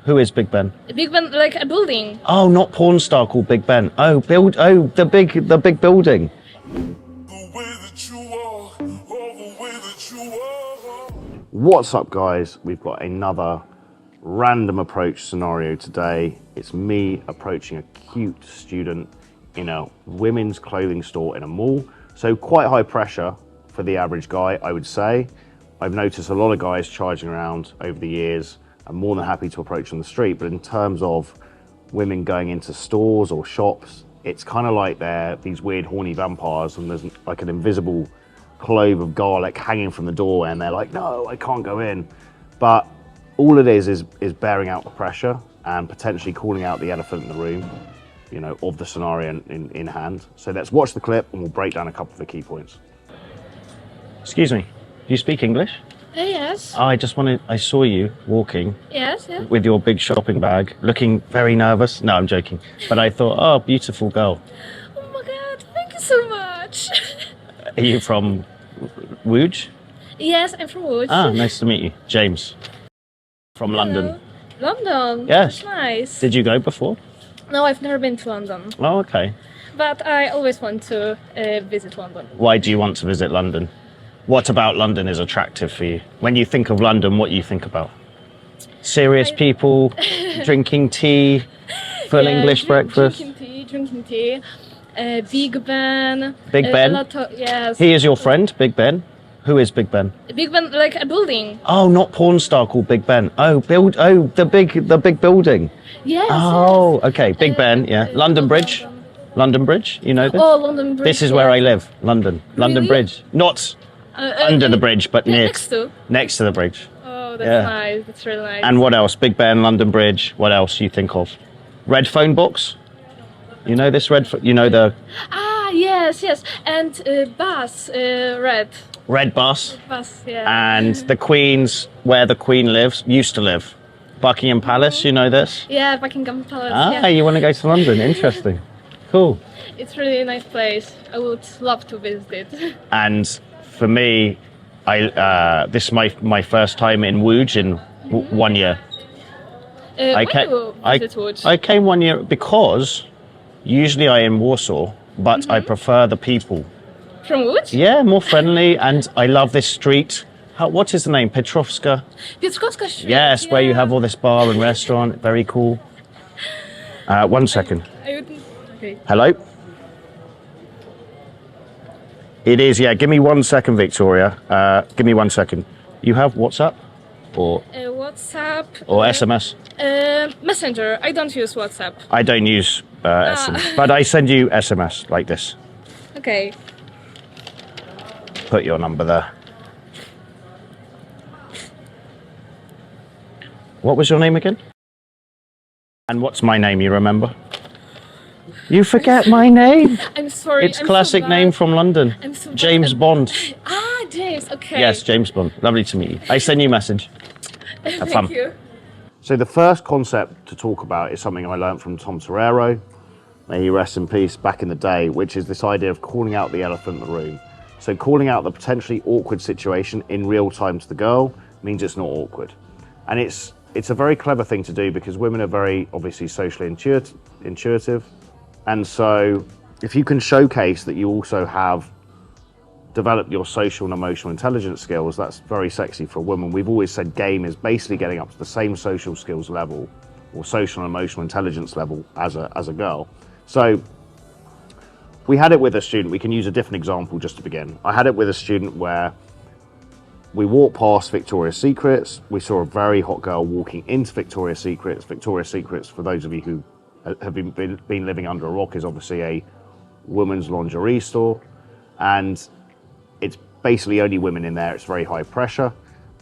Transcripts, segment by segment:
Who is Big Ben? Big Ben, like a building. Oh, not porn star called Big Ben. Oh, the big building. What's up, guys? We've got another random approach scenario today. It's me approaching a cute student in a women's clothing store in a mall. So quite high pressure for the average guy, I would say. I've noticed a lot of guys charging around over the years. I'm more than happy to approach on the street, but in terms of women going into stores or shops, it's kind of like they're these weird horny vampires and there's like an invisible clove of garlic hanging from the door and they're like, no, I can't go in. But all it is bearing out the pressure and potentially calling out the elephant in the room, you know, of the scenario in hand. So let's watch the clip and we'll break down a couple of the key points. Excuse me, do you speak English? Yes. I saw you walking. Yes. With your big shopping bag, looking very nervous. No, I'm joking. But I thought, oh, beautiful girl. Oh my God, thank you so much. Are you from Łódź? Yes, I'm from Łódź. Ah, nice to meet you. James. From Hello. London. London? Yes. That's nice. Did you go before? No, I've never been to London. Oh, okay. But I always want to visit London. Why do you want to visit London? What about London is attractive for you? When you think of London, what you think about? Serious people, drinking tea, full English breakfast. Drinking tea. Big Ben. Big Ben? Yes. He is your friend, Big Ben? Who is Big Ben? Big Ben, like a building. Oh, not porn star called Big Ben. Oh, the big building. Yes. Oh, okay. Big Ben, yeah. London Bridge. London Bridge, you know this? Oh, London Bridge. This is where I live, London. London Really? Bridge. Not under the bridge, but near. Next to the bridge. Oh, that's nice. That's really nice. And what else? Big Ben, London Bridge. What else you think of? Red phone box? You know this you know the... Ah, yes. And bus, red. Red bus. Bus, yeah. And the Queen's, where the Queen lives, used to live. Buckingham Palace, you know this? Yeah, Buckingham Palace. Ah, yeah. you want to go to London? Interesting. Cool. It's really a nice place. I would love to visit it. And for me, this is my first time in Łódź in 1 year. Why do you visit Łódź? I came 1 year because usually I am in Warsaw, but I prefer the people. From Łódź? Yeah, more friendly, and I love this street. What is the name? Piotrowska? Piotrowska Street. Yes, yeah. where you have all this bar and restaurant. Very cool. 1 second. Okay. Hello? It is, yeah. Give me 1 second, Victoria. Give me 1 second. You have WhatsApp? Or WhatsApp. or SMS? Messenger. I don't use WhatsApp. I don't use SMS, but I send you SMS like this. Okay. Put your number there. What was your name again? And what's my name, you remember? You forget my name. I'm sorry. It's classic name from London. I'm so James Bond. Ah, James. Okay. Yes, James Bond. Lovely to meet you. I send you a message. Have fun. Thank you. So the first concept to talk about is something I learned from Tom Torero, may he rest in peace, back in the day, which is this idea of calling out the elephant in the room. So calling out the potentially awkward situation in real time to the girl means it's not awkward. And it's a very clever thing to do because women are very obviously socially intuitive. And so if you can showcase that you also have developed your social and emotional intelligence skills, that's very sexy for a woman. We've always said game is basically getting up to the same social skills level or social and emotional intelligence level as a girl. So we had it with a student. We can use a different example just to begin. I had it with a student where we walked past Victoria's Secrets. We saw a very hot girl walking into Victoria's Secrets. Victoria's Secrets, for those of you who have been living under a rock, is obviously a women's lingerie store. And it's basically only women in there. It's very high pressure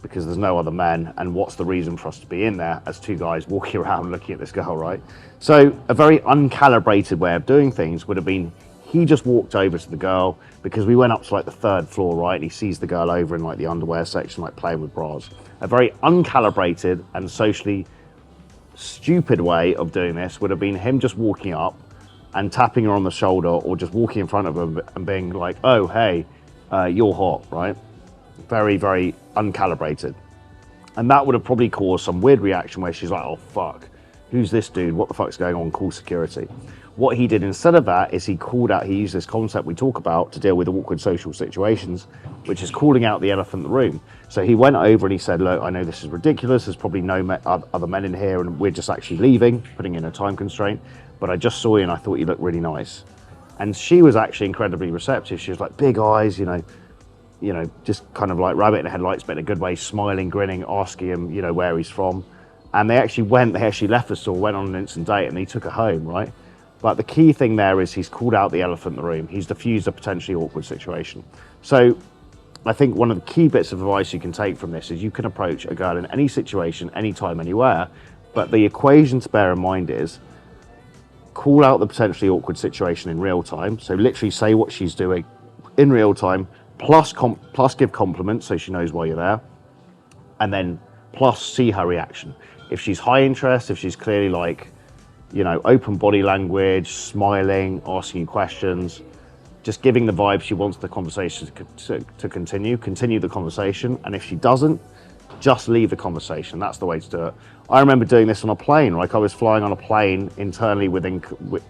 because there's no other men. And what's the reason for us to be in there as two guys walking around looking at this girl, right? So a very uncalibrated way of doing things would have been he just walked over to the girl because we went up to like the 3rd floor, right? And he sees the girl over in like the underwear section, like playing with bras. A very uncalibrated and socially stupid way of doing this would have been him just walking up and tapping her on the shoulder or just walking in front of her and being like, oh, hey, you're hot, right? Very, very uncalibrated. And that would have probably caused some weird reaction where she's like, oh fuck, who's this dude? What the fuck's going on? Call security. What he did instead of that is he used this concept we talk about to deal with awkward social situations, which is calling out the elephant in the room. So he went over and he said, look, I know this is ridiculous. There's probably no other men in here and we're just actually leaving, putting in a time constraint. But I just saw you and I thought you looked really nice. And she was actually incredibly receptive. She was like, big eyes, you know, just kind of like rabbit in the headlights, but in a good way, smiling, grinning, asking him, you know, where he's from. And they actually left the store, went on an instant date and he took her home, right? But the key thing there is he's called out the elephant in the room. He's diffused a potentially awkward situation. So I think one of the key bits of advice you can take from this is you can approach a girl in any situation, anytime, anywhere. But the equation to bear in mind is call out the potentially awkward situation in real time. So literally say what she's doing in real time, plus give compliments so she knows why you're there. And then plus see her reaction. If she's high interest, if she's clearly like, you know, open body language, smiling, asking you questions, just giving the vibe she wants the conversation to continue the conversation. And if she doesn't, just leave the conversation. That's the way to do it. I remember doing this on a plane. Like I was flying on a plane internally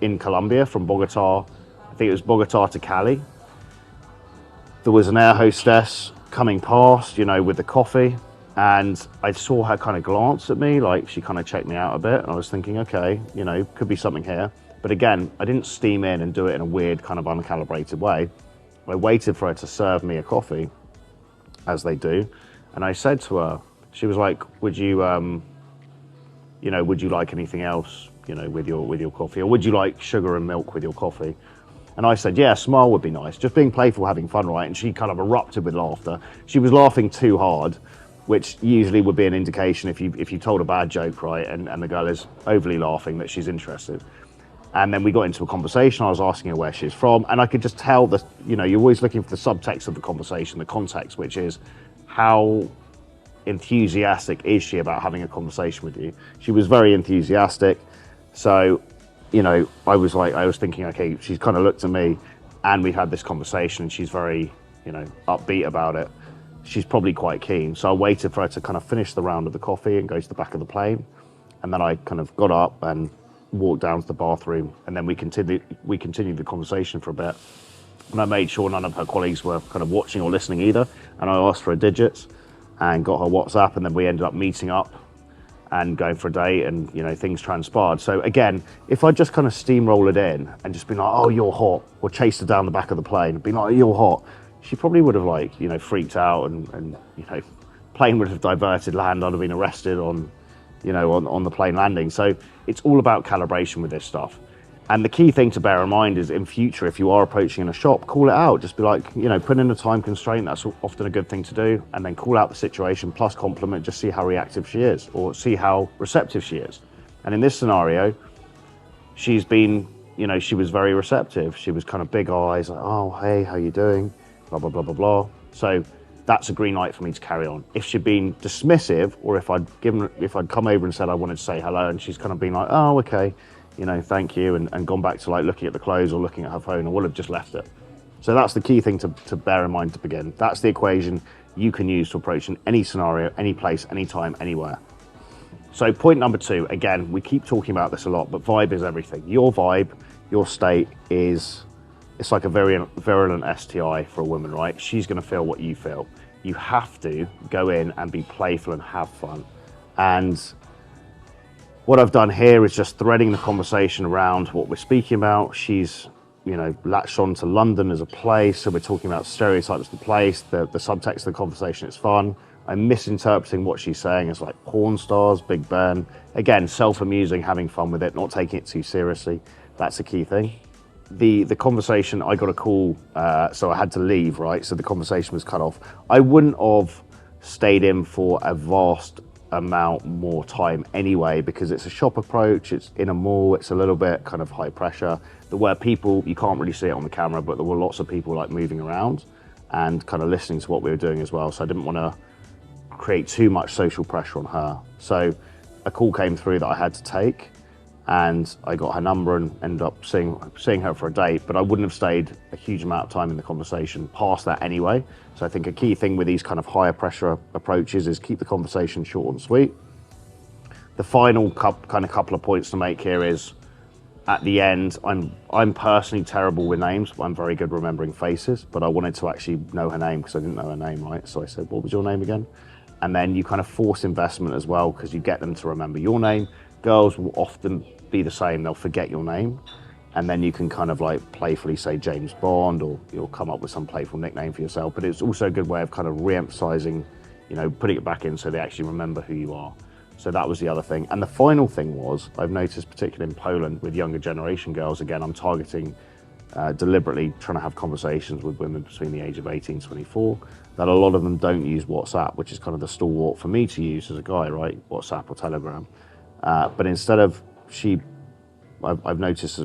in Colombia from Bogota. I think it was Bogota to Cali. There was an air hostess coming past, you know, with the coffee. And I saw her kind of glance at me, like she kind of checked me out a bit. And I was thinking, okay, you know, could be something here. But again, I didn't steam in and do it in a weird kind of uncalibrated way. I waited for her to serve me a coffee, as they do. And I said to her, she was like, would you like anything else, you know, with your coffee? Or would you like sugar and milk with your coffee? And I said, yeah, a smile would be nice. Just being playful, having fun, right? And she kind of erupted with laughter. She was laughing too hard, which usually would be an indication if you told a bad joke, right, and the girl is overly laughing that she's interested. And then we got into a conversation. I was asking her where she's from, and I could just tell that, you know, you're always looking for the subtext of the conversation, the context, which is how enthusiastic is she about having a conversation with you. She was very enthusiastic. So, you know, I was thinking, okay, she's kind of looked at me and we had this conversation and she's very, you know, upbeat about it. She's probably quite keen. So I waited for her to kind of finish the round of the coffee and go to the back of the plane. And then I kind of got up and walked down to the bathroom. And then we continued the conversation for a bit. And I made sure none of her colleagues were kind of watching or listening either. And I asked for her digits and got her WhatsApp. And then we ended up meeting up and going for a date, and, you know, things transpired. So again, if I just kind of steamroll it in and just been like, oh, you're hot, or chased her down the back of the plane, been like, you're hot, she probably would have, like, you know, freaked out and you know, plane would have diverted, land, I'd have been arrested on, you know, on the plane landing. So it's all about calibration with this stuff. And the key thing to bear in mind is in future, if you are approaching in a shop, call it out. Just be like, you know, put in a time constraint. That's often a good thing to do. And then call out the situation plus compliment, just see how reactive she is or see how receptive she is. And in this scenario, she's been, you know, she was very receptive. She was kind of big eyes, like, oh, hey, how you doing? Blah, blah, blah, blah, blah. So that's a green light for me to carry on. If she'd been dismissive, or if I'd come over and said I wanted to say hello and she's kind of been like, oh, okay, you know, thank you, and gone back to like looking at the clothes or looking at her phone, I would have just left it. So that's the key thing to bear in mind to begin. That's the equation you can use to approach in any scenario, any place, anytime, anywhere. So point number 2, again, we keep talking about this a lot, but vibe is everything. Your vibe, your state it's like a very virulent STI for a woman, right? She's gonna feel what you feel. You have to go in and be playful and have fun. And what I've done here is just threading the conversation around what we're speaking about. She's, you know, latched on to London as a place, so we're talking about stereotypes of the place, the subtext of the conversation is fun. I'm misinterpreting what she's saying as like porn stars, Big Ben. Again, self-amusing, having fun with it, not taking it too seriously. That's a key thing. The conversation, I got a call, so I had to leave, right? So the conversation was cut off. I wouldn't have stayed in for a vast amount more time anyway, because it's a shop approach, it's in a mall, it's a little bit kind of high pressure. There were people, you can't really see it on the camera, but there were lots of people like moving around and kind of listening to what we were doing as well. So I didn't want to create too much social pressure on her. So a call came through that I had to take. and I got her number and ended up seeing her for a date, but I wouldn't have stayed a huge amount of time in the conversation past that anyway. So I think a key thing with these kind of higher pressure approaches is keep the conversation short and sweet. The final couple of points to make here is, at the end, I'm personally terrible with names, but I'm very good remembering faces, but I wanted to actually know her name because I didn't know her name, right? So I said, what was your name again? And then you kind of force investment as well, because you get them to remember your name. Girls will often be the same, they'll forget your name. And then you can kind of like playfully say James Bond, or you'll come up with some playful nickname for yourself. But it's also a good way of kind of re-emphasizing, you know, putting it back in so they actually remember who you are. So that was the other thing. And the final thing was, I've noticed, particularly in Poland with younger generation girls, again, I'm targeting deliberately trying to have conversations with women between the age of 18 and 24, that a lot of them don't use WhatsApp, which is kind of the stalwart for me to use as a guy, right? WhatsApp or Telegram. But instead of I've noticed,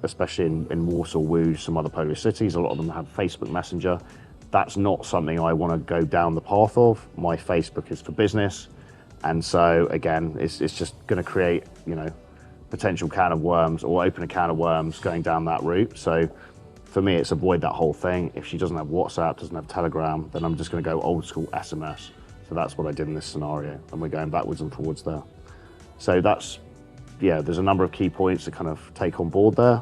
especially in Warsaw, Łódź, some other Polish cities, a lot of them have Facebook Messenger. That's not something I want to go down the path of. My Facebook is for business. And so, again, it's just going to create, you know, potential can of worms, or open a can of worms going down that route. So for me, it's avoid that whole thing. If she doesn't have WhatsApp, doesn't have Telegram, then I'm just going to go old school SMS. So that's what I did in this scenario. And we're going backwards and forwards there. So that's, yeah, there's a number of key points to kind of take on board there.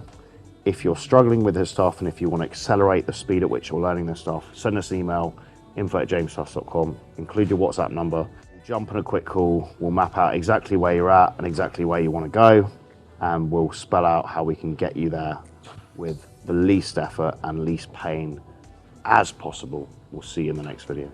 If you're struggling with this stuff and if you want to accelerate the speed at which you're learning this stuff, send us an email, info@jamestusk.com, include your WhatsApp number, jump on a quick call, we'll map out exactly where you're at and exactly where you want to go, and we'll spell out how we can get you there with the least effort and least pain as possible. We'll see you in the next video.